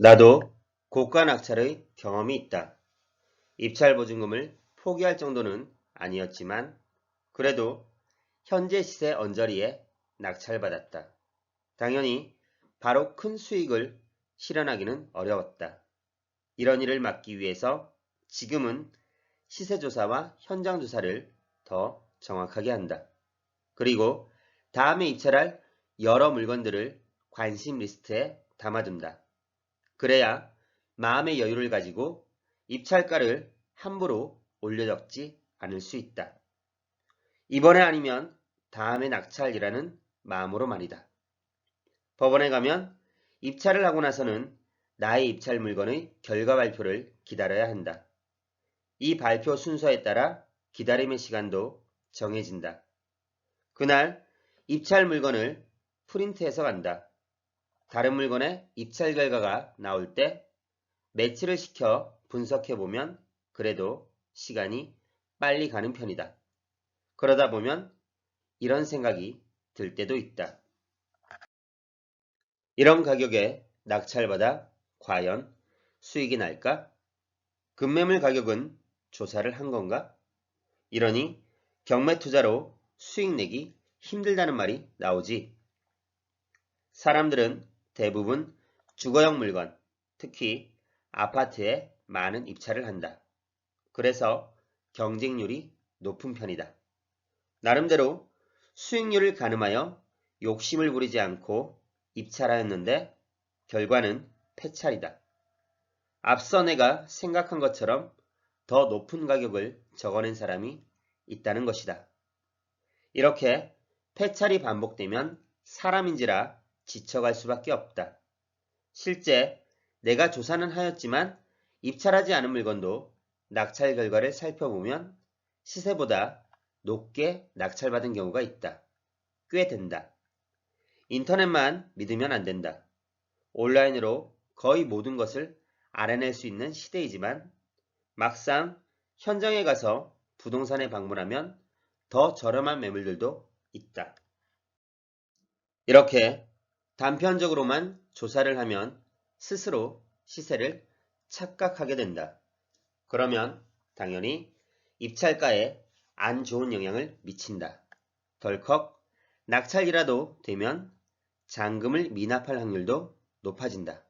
나도 고가 낙찰의 경험이 있다. 입찰 보증금을 포기할 정도는 아니었지만 그래도 현재 시세 언저리에 낙찰받았다. 당연히 바로 큰 수익을 실현하기는 어려웠다. 이런 일을 막기 위해서 지금은 시세조사와 현장조사를 더 정확하게 한다. 그리고 다음에 입찰할 여러 물건들을 관심 리스트에 담아둔다. 그래야 마음의 여유를 가지고 입찰가를 함부로 올려 적지 않을 수 있다. 이번에 아니면 다음에 낙찰이라는 마음으로 말이다. 법원에 가면 입찰을 하고 나서는 나의 입찰 물건의 결과 발표를 기다려야 한다. 이 발표 순서에 따라 기다림의 시간도 정해진다. 그날 입찰 물건을 프린트해서 간다. 다른 물건의 입찰 결과가 나올 때 매치를 시켜 분석해보면 그래도 시간이 빨리 가는 편이다. 그러다 보면 이런 생각이 들 때도 있다. 이런 가격에 낙찰받아 과연 수익이 날까? 급매물 가격은 조사를 한 건가? 이러니 경매 투자로 수익 내기 힘들다는 말이 나오지. 사람들은 대부분 주거용 물건, 특히 아파트에 많은 입찰을 한다. 그래서 경쟁률이 높은 편이다. 나름대로 수익률을 가늠하여 욕심을 부리지 않고 입찰하였는데 결과는 폐찰이다. 앞서 내가 생각한 것처럼 더 높은 가격을 적어낸 사람이 있다는 것이다. 이렇게 폐찰이 반복되면 사람인지라 지쳐갈 수밖에 없다. 실제 내가 조사는 하였지만 입찰하지 않은 물건도 낙찰 결과를 살펴보면 시세보다 높게 낙찰받은 경우가 있다. 꽤 된다. 인터넷만 믿으면 안 된다. 온라인으로 거의 모든 것을 알아낼 수 있는 시대이지만 막상 현장에 가서 부동산에 방문하면 더 저렴한 매물들도 있다. 이렇게 단편적으로만 조사를 하면 스스로 시세를 착각하게 된다. 그러면 당연히 입찰가에 안 좋은 영향을 미친다. 덜컥 낙찰이라도 되면 잔금을 미납할 확률도 높아진다.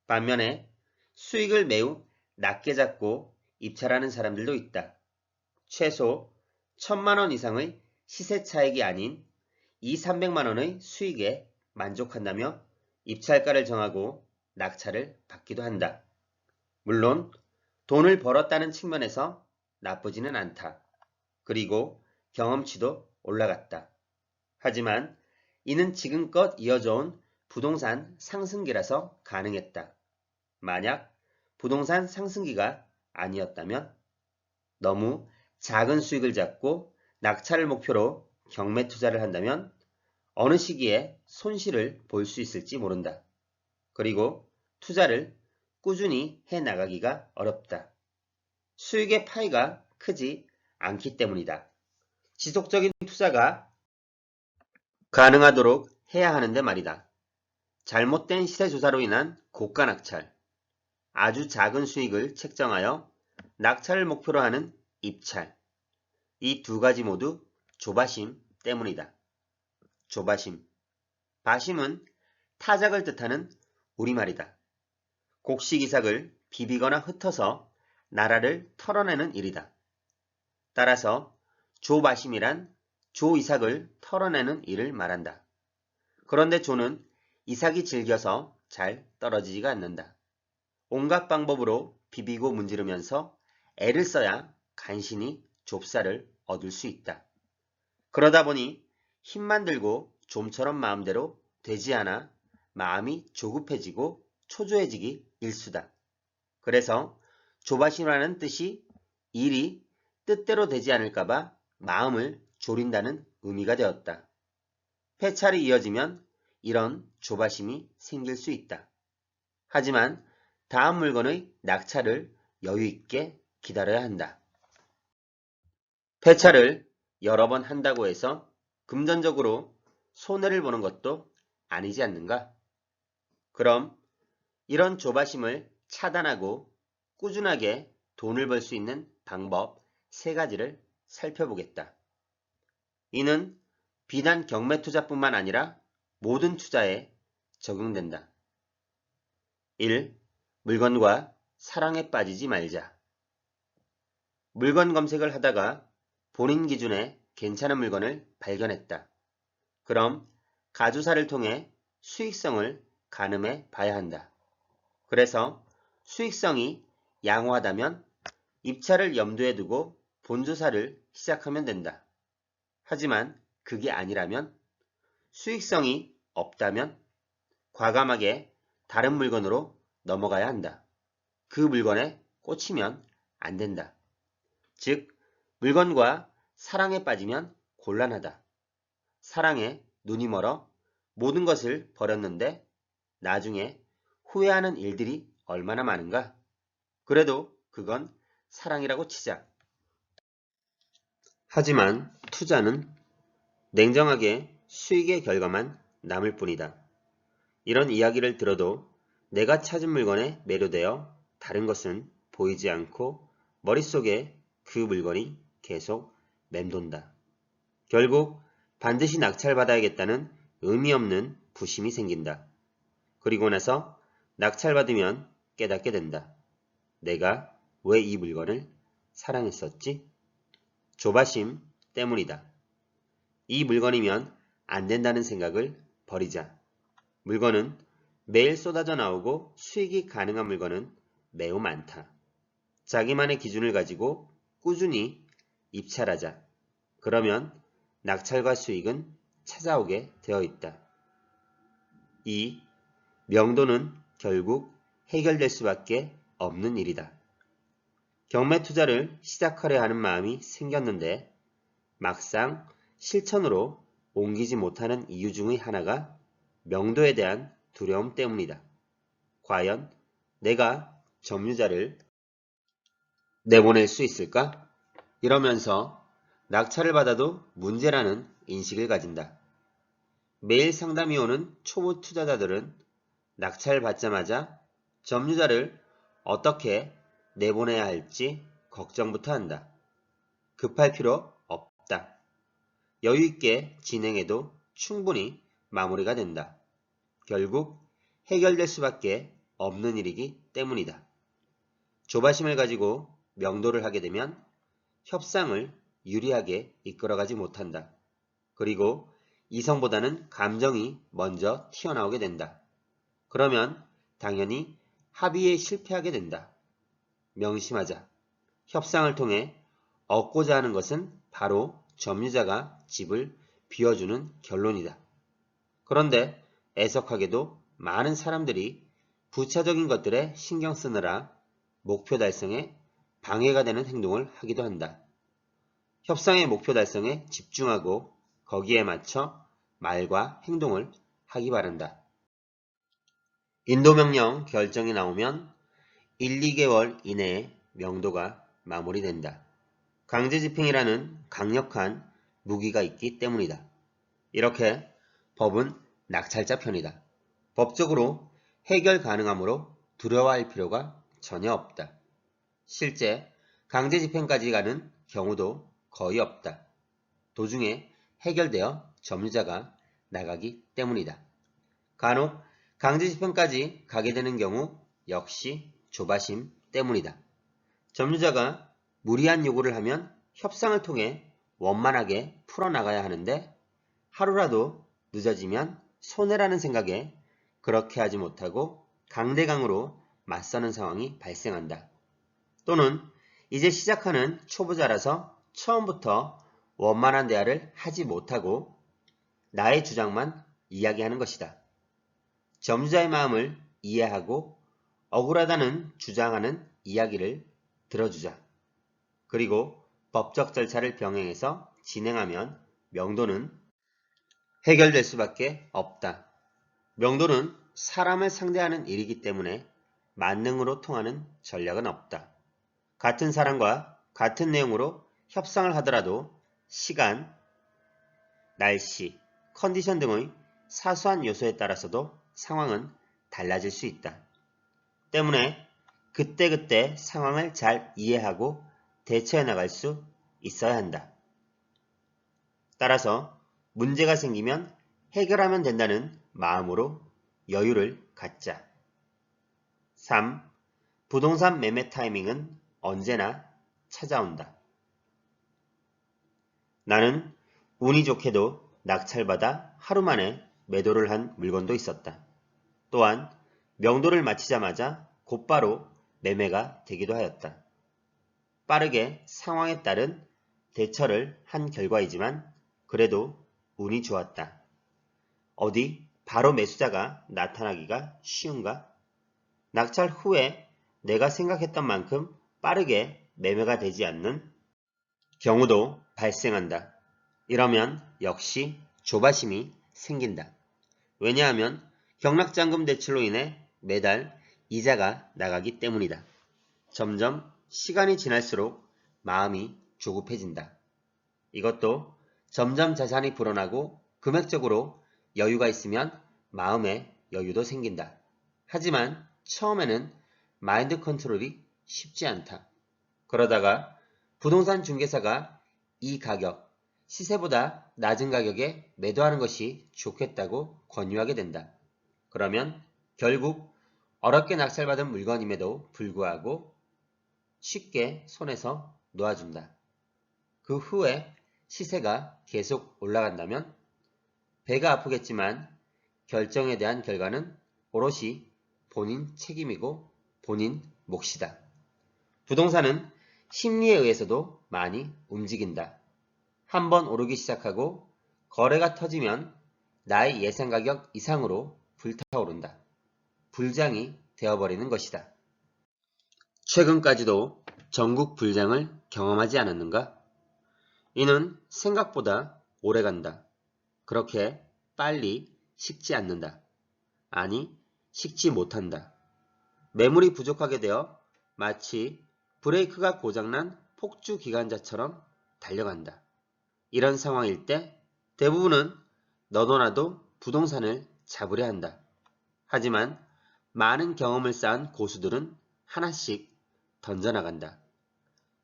반면에 수익을 매우 낮게 잡고 입찰하는 사람들도 있다. 최소 1,000만 원 이상의 시세 차익이 아닌 2, 300만 원의 수익에 만족한다며 입찰가를 정하고 낙찰을 받기도 한다. 물론 돈을 벌었다는 측면에서 나쁘지는 않다. 그리고 경험치도 올라갔다. 하지만 이는 지금껏 이어져온 부동산 상승기라서 가능했다. 만약 부동산 상승기가 아니었다면 너무 작은 수익을 잡고 낙찰을 목표로 경매 투자를 한다면 어느 시기에 손실을 볼 수 있을지 모른다. 그리고 투자를 꾸준히 해 나가기가 어렵다. 수익의 파이가 크지 않기 때문이다. 지속적인 투자가 가능하도록 해야 하는데 말이다. 잘못된 시세 조사로 인한 고가 낙찰, 아주 작은 수익을 책정하여 낙찰을 목표로 하는 입찰, 이 두 가지 모두 조바심 때문이다. 조바심. 바심은 타작을 뜻하는 우리말이다. 곡식 이삭을 비비거나 흩어서 나라를 털어내는 일이다. 따라서 조바심이란 조 이삭을 털어내는 일을 말한다. 그런데 조는 이삭이 질겨서 잘 떨어지지가 않는다. 온갖 방법으로 비비고 문지르면서 애를 써야 간신히 좁쌀을 얻을 수 있다. 그러다 보니 힘만 들고 좀처럼 마음대로 되지 않아 마음이 조급해지고 초조해지기 일쑤다. 그래서 조바심이라는 뜻이 일이 뜻대로 되지 않을까봐 마음을 졸인다는 의미가 되었다. 폐찰이 이어지면 이런 조바심이 생길 수 있다. 하지만 다음 물건의 낙찰을 여유 있게 기다려야 한다. 폐차를 여러 번 한다고 해서 금전적으로 손해를 보는 것도 아니지 않는가? 그럼 이런 조바심을 차단하고 꾸준하게 돈을 벌 수 있는 방법 3가지를 살펴보겠다. 이는 비단 경매 투자뿐만 아니라 모든 투자에 적용된다. 1. 물건과 사랑에 빠지지 말자. 물건 검색을 하다가 본인 기준에 괜찮은 물건을 발견했다. 그럼 가주사를 통해 수익성을 가늠해 봐야 한다. 그래서 수익성이 양호하다면 입찰을 염두에 두고 본조사를 시작하면 된다. 하지만 그게 아니라면 수익성이 없다면 과감하게 다른 물건으로 넘어가야 한다. 그 물건에 꽂히면 안 된다. 즉, 물건과 사랑에 빠지면 곤란하다. 사랑에 눈이 멀어 모든 것을 버렸는데 나중에 후회하는 일들이 얼마나 많은가? 그래도 그건 사랑이라고 치자. 하지만 투자는 냉정하게 수익의 결과만 남을 뿐이다. 이런 이야기를 들어도 내가 찾은 물건에 매료되어 다른 것은 보이지 않고 머릿속에 그 물건이 계속 맴돈다. 결국 반드시 낙찰받아야겠다는 의미 없는 부심이 생긴다. 그리고 나서 낙찰받으면 깨닫게 된다. 내가 왜 이 물건을 사랑했었지? 조바심 때문이다. 이 물건이면 안 된다는 생각을 버리자. 물건은 매일 쏟아져 나오고 수익이 가능한 물건은 매우 많다. 자기만의 기준을 가지고 꾸준히 입찰하자. 그러면 낙찰과 수익은 찾아오게 되어 있다. 2. 명도는 결국 해결될 수밖에 없는 일이다. 경매 투자를 시작하려 하는 마음이 생겼는데 막상 실천으로 옮기지 못하는 이유 중의 하나가 명도에 대한 두려움 때문이다. 과연 내가 점유자를 내보낼 수 있을까? 이러면서 낙찰을 받아도 문제라는 인식을 가진다. 매일 상담이 오는 초보 투자자들은 낙찰 받자마자 점유자를 어떻게 내보내야 할지 걱정부터 한다. 급할 필요 없다. 여유 있게 진행해도 충분히 마무리가 된다. 결국 해결될 수밖에 없는 일이기 때문이다. 조바심을 가지고 명도를 하게 되면 협상을 유리하게 이끌어가지 못한다. 그리고 이성보다는 감정이 먼저 튀어나오게 된다. 그러면 당연히 합의에 실패하게 된다. 명심하자. 협상을 통해 얻고자 하는 것은 바로 점유자가 집을 비워주는 결론이다. 그런데 애석하게도 많은 사람들이 부차적인 것들에 신경 쓰느라 목표 달성에 방해가 되는 행동을 하기도 한다. 협상의 목표 달성에 집중하고 거기에 맞춰 말과 행동을 하기 바란다. 인도명령 결정이 나오면 1, 2개월 이내에 명도가 마무리된다. 강제집행이라는 강력한 무기가 있기 때문이다. 이렇게 법은 낙찰자 편이다. 법적으로 해결 가능하므로 두려워할 필요가 전혀 없다. 실제 강제집행까지 가는 경우도 거의 없다. 도중에 해결되어 점유자가 나가기 때문이다. 간혹 강제집행까지 가게 되는 경우 역시 조바심 때문이다. 점유자가 무리한 요구를 하면 협상을 통해 원만하게 풀어나가야 하는데 하루라도 늦어지면 손해라는 생각에 그렇게 하지 못하고 강대강으로 맞서는 상황이 발생한다. 또는 이제 시작하는 초보자라서 처음부터 원만한 대화를 하지 못하고 나의 주장만 이야기하는 것이다. 점유자의 마음을 이해하고 억울하다는 주장하는 이야기를 들어주자. 그리고 법적 절차를 병행해서 진행하면 명도는 해결될 수밖에 없다. 명도는 사람을 상대하는 일이기 때문에 만능으로 통하는 전략은 없다. 같은 사람과 같은 내용으로 협상을 하더라도 시간, 날씨, 컨디션 등의 사소한 요소에 따라서도 상황은 달라질 수 있다. 때문에 그때그때 상황을 잘 이해하고 대처해 나갈 수 있어야 한다. 따라서 문제가 생기면 해결하면 된다는 마음으로 여유를 갖자. 3. 부동산 매매 타이밍은 언제나 찾아온다. 나는 운이 좋게도 낙찰받아 하루 만에 매도를 한 물건도 있었다. 또한 명도를 마치자마자 곧바로 매매가 되기도 하였다. 빠르게 상황에 따른 대처를 한 결과이지만 그래도 운이 좋았다. 어디 바로 매수자가 나타나기가 쉬운가? 낙찰 후에 내가 생각했던 만큼 빠르게 매매가 되지 않는 경우도 발생한다. 이러면 역시 조바심이 생긴다. 왜냐하면 경락잔금 대출로 인해 매달 이자가 나가기 때문이다. 점점 시간이 지날수록 마음이 조급해진다. 이것도 점점 자산이 불어나고 금액적으로 여유가 있으면 마음의 여유도 생긴다. 하지만 처음에는 마인드 컨트롤이 쉽지 않다. 그러다가 부동산 중개사가 이 가격, 시세보다 낮은 가격에 매도하는 것이 좋겠다고 권유하게 된다. 그러면 결국 어렵게 낙찰받은 물건임에도 불구하고 쉽게 손에서 놓아준다. 그 후에 시세가 계속 올라간다면 배가 아프겠지만 결정에 대한 결과는 오롯이 본인 책임이고 본인 몫이다. 부동산은 심리에 의해서도 많이 움직인다. 한번 오르기 시작하고 거래가 터지면 나의 예상 가격 이상으로 불타오른다. 불장이 되어버리는 것이다. 최근까지도 전국 불장을 경험하지 않았는가? 이는 생각보다 오래간다. 그렇게 빨리 식지 않는다. 아니, 식지 못한다. 매물이 부족하게 되어 마치 브레이크가 고장난 폭주 기관차처럼 달려간다. 이런 상황일 때 대부분은 너도 나도 부동산을 잡으려 한다. 하지만 많은 경험을 쌓은 고수들은 하나씩 던져나간다.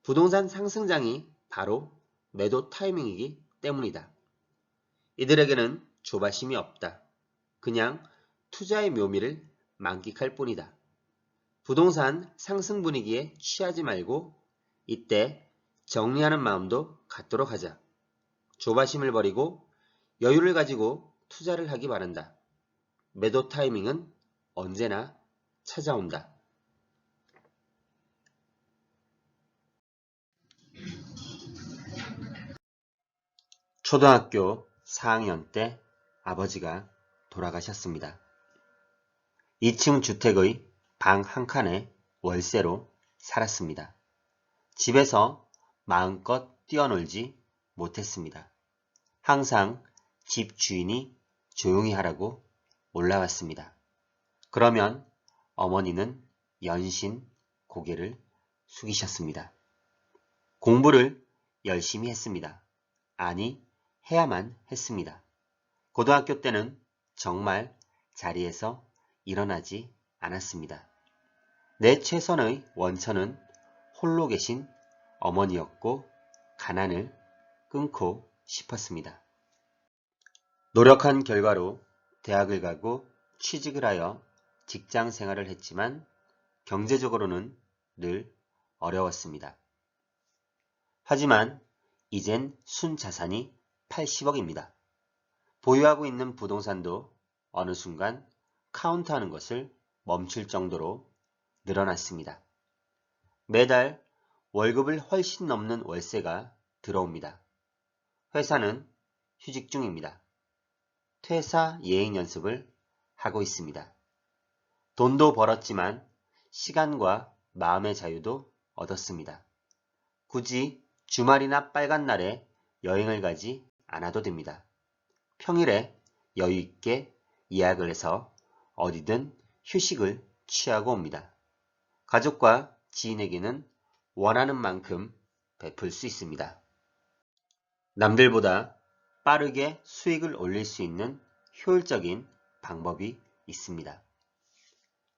부동산 상승장이 바로 매도 타이밍이기 때문이다. 이들에게는 조바심이 없다. 그냥 투자의 묘미를 만끽할 뿐이다. 부동산 상승 분위기에 취하지 말고 이때 정리하는 마음도 갖도록 하자. 조바심을 버리고 여유를 가지고 투자를 하기 바란다. 매도 타이밍은 언제나 찾아온다. 초등학교 4학년 때 아버지가 돌아가셨습니다. 2층 주택의 방 한 칸에 월세로 살았습니다. 집에서 마음껏 뛰어놀지 못했습니다. 항상 집 주인이 조용히 하라고 올라왔습니다. 그러면 어머니는 연신 고개를 숙이셨습니다. 공부를 열심히 했습니다. 아니, 해야만 했습니다. 고등학교 때는 정말 자리에서 일어나지 않았습니다. 내 최선의 원천은 홀로 계신 어머니였고 가난을 끊고 싶었습니다. 노력한 결과로 대학을 가고 취직을 하여 직장 생활을 했지만 경제적으로는 늘 어려웠습니다. 하지만 이젠 순자산이 80억입니다. 보유하고 있는 부동산도 어느 순간 카운트하는 것을 멈출 정도로 늘어났습니다. 매달 월급을 훨씬 넘는 월세가 들어옵니다. 회사는 휴직 중입니다. 퇴사 예행 연습을 하고 있습니다. 돈도 벌었지만 시간과 마음의 자유도 얻었습니다. 굳이 주말이나 빨간 날에 여행을 가지 않아도 됩니다. 평일에 여유 있게 예약을 해서 어디든 휴식을 취하고 옵니다. 가족과 지인에게는 원하는 만큼 베풀 수 있습니다. 남들보다 빠르게 수익을 올릴 수 있는 효율적인 방법이 있습니다.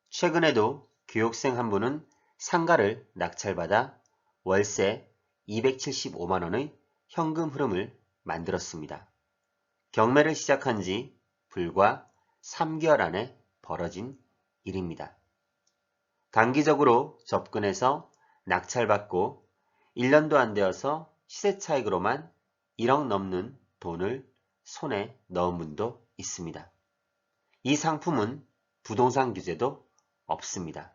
최근에도 교육생 한 분은 상가를 낙찰받아 월세 275만 원의 현금 흐름을 만들었습니다. 경매를 시작한 지 불과 3개월 안에 벌어진 일입니다. 단기적으로 접근해서 낙찰받고 1년도 안 되어서 시세 차익으로만 1억 넘는 돈을 손에 넣은 분도 있습니다. 이 상품은 부동산 규제도 없습니다.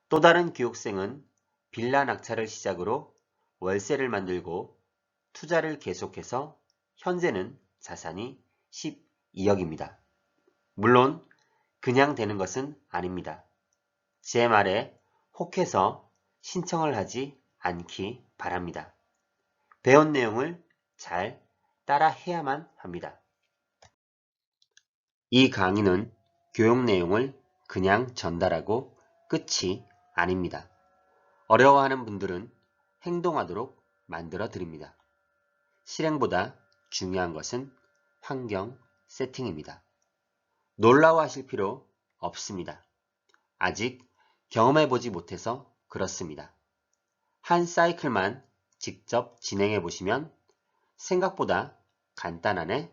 또 다른 교육생은 빌라 낙찰을 시작으로 월세를 만들고 투자를 계속해서 현재는 자산이 12억입니다. 물론 그냥 되는 것은 아닙니다. 제 말에 혹해서 신청을 하지 않기 바랍니다. 배운 내용을 잘 따라 해야만 합니다. 이 강의는 교육 내용을 그냥 전달하고 끝이 아닙니다. 어려워하는 분들은 행동하도록 만들어 드립니다. 실행보다 중요한 것은 환경 세팅입니다. 놀라워하실 필요 없습니다. 아직 경험해보지 못해서 그렇습니다. 한 사이클만 직접 진행해 보시면 생각보다 간단하네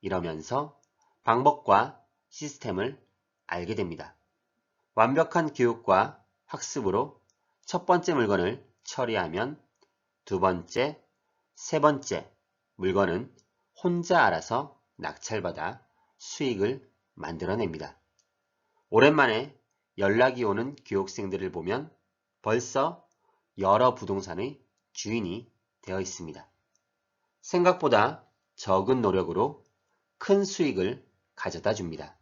이러면서 방법과 시스템을 알게 됩니다. 완벽한 교육과 학습으로 첫 번째 물건을 처리하면 두 번째, 세 번째 물건은 혼자 알아서 낙찰받아 수익을 만들어냅니다. 오랜만에 연락이 오는 교육생들을 보면 벌써 여러 부동산의 주인이 되어 있습니다. 생각보다 적은 노력으로 큰 수익을 가져다 줍니다.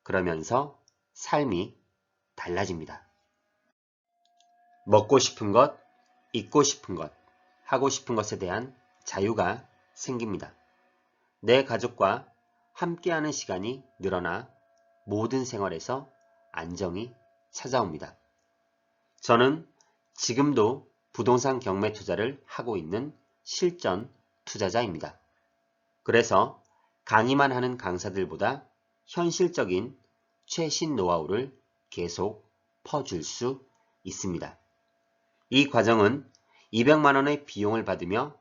그러면서 삶이 달라집니다. 먹고 싶은 것, 입고 싶은 것, 하고 싶은 것에 대한 자유가 생깁니다. 내 가족과 함께하는 시간이 늘어나 모든 생활에서 안정이 찾아옵니다. 저는 지금도 부동산 경매 투자를 하고 있는 실전 투자자입니다. 그래서 강의만 하는 강사들보다 현실적인 최신 노하우를 계속 퍼줄 수 있습니다. 이 과정은 200만 원의 비용을 받으며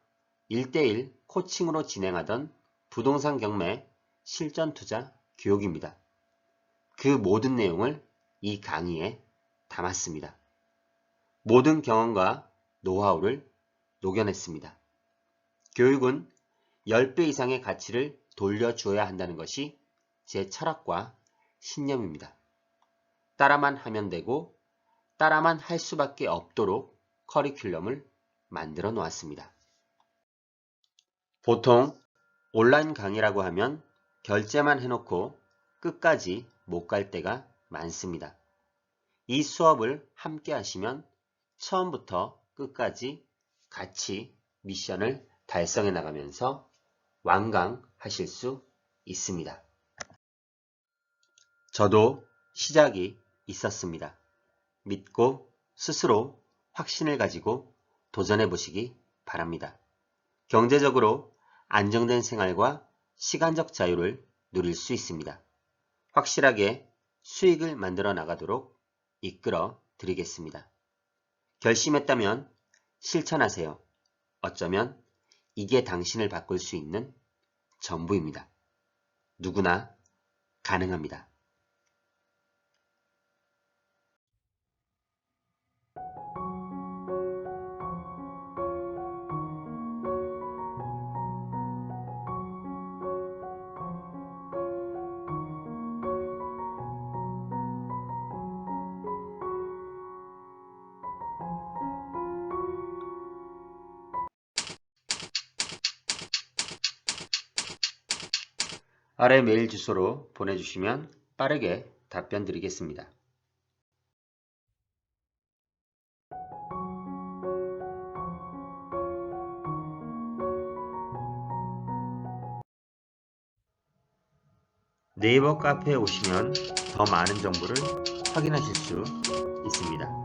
1:1 코칭으로 진행하던 부동산 경매 실전 투자 교육입니다. 그 모든 내용을 이 강의에 담았습니다. 모든 경험과 노하우를 녹여냈습니다. 교육은 10배 이상의 가치를 돌려주어야 한다는 것이 제 철학과 신념입니다. 따라만 하면 되고 따라만 할 수밖에 없도록 커리큘럼을 만들어 놓았습니다. 보통 온라인 강의라고 하면 결제만 해놓고 끝까지 못 갈 때가 많습니다. 이 수업을 함께 하시면 처음부터 끝까지 같이 미션을 달성해 나가면서 완강하실 수 있습니다. 저도 시작이 있었습니다. 믿고 스스로 확신을 가지고 도전해 보시기 바랍니다. 경제적으로 안정된 생활과 시간적 자유를 누릴 수 있습니다. 확실하게 수익을 만들어 나가도록 이끌어 드리겠습니다. 결심했다면 실천하세요. 어쩌면 이게 당신을 바꿀 수 있는 전부입니다. 누구나 가능합니다. 아래 메일 주소로 보내주시면 빠르게 답변 드리겠습니다. 네이버 카페에 오시면 더 많은 정보를 확인하실 수 있습니다.